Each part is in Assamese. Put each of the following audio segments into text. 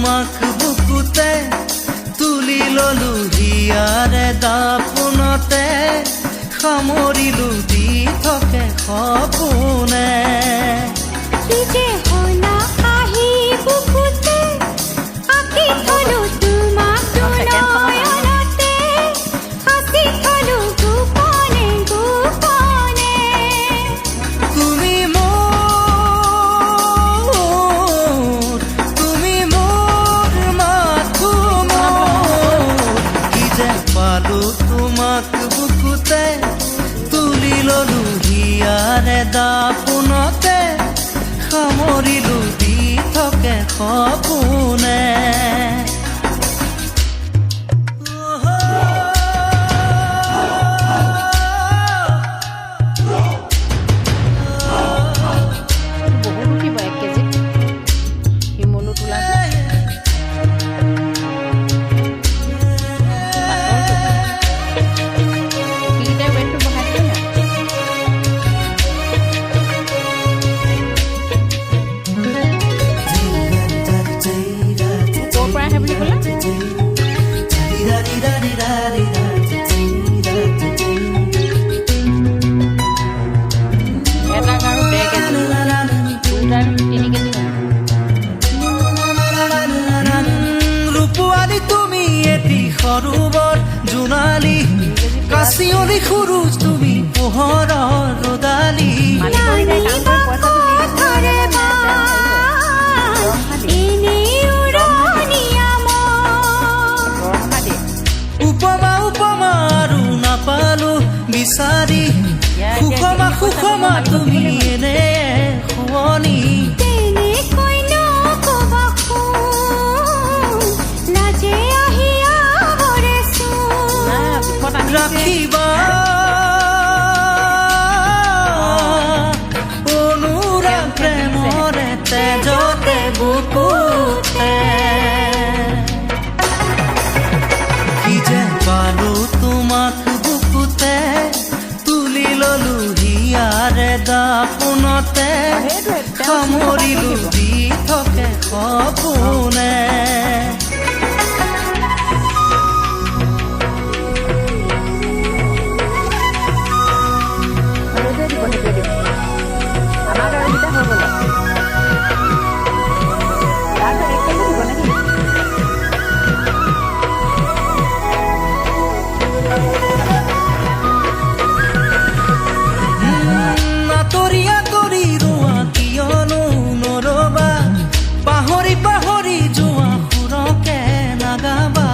তোমাক বুকুতে তুলি ললো হিয়াৰে দাপোনতে সামৰিলো দি থাকে সপোনে তোমাক বুকুতে তুলি ললো হিয়াৰে দাপোনতে সামৰিলো দি থাকে সপোনে সৰুবৰ জোনালী কাচিয়লি খুৰুজ তুমি পোহৰৰ ৰদালি উপমা উপমা আৰু নাপালো বিচাৰি সুষমা তুমি এনে শুৱনি ৰাখিবা অনুৰাগ প্ৰেমৰে তেজতে বুকুতে কি যে পালো তোমাক বুকুতে তুলি ললো হিয়াৰে দাপোনতে সামৰিলো দি থাকে সপোনে পাহৰি যোৱা সুৰকে নাগাবা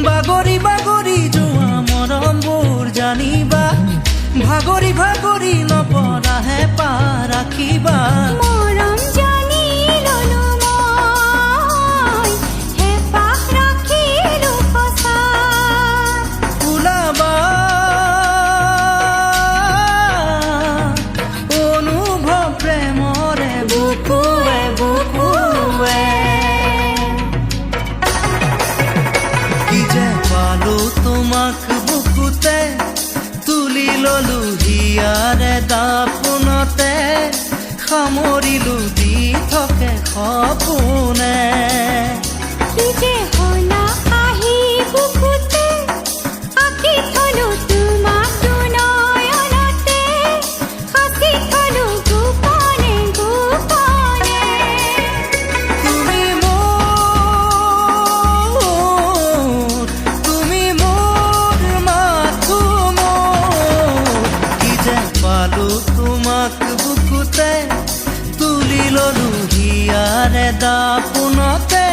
বাগৰি বাগৰি যোৱা মৰমবোৰ জানিবা ভাগৰি ভাগৰি নপৰাহে পা ৰাখিবা তোমাক বুকুতে তুলি ললো হিয়াৰে দাপোনতে সামৰিলো দি থাকে সপোনে তোমাক বুকুতে তুলি ললো হিয়াৰে দাপোনতে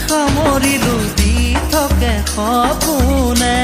সামৰিলো দি থাকে সপোনে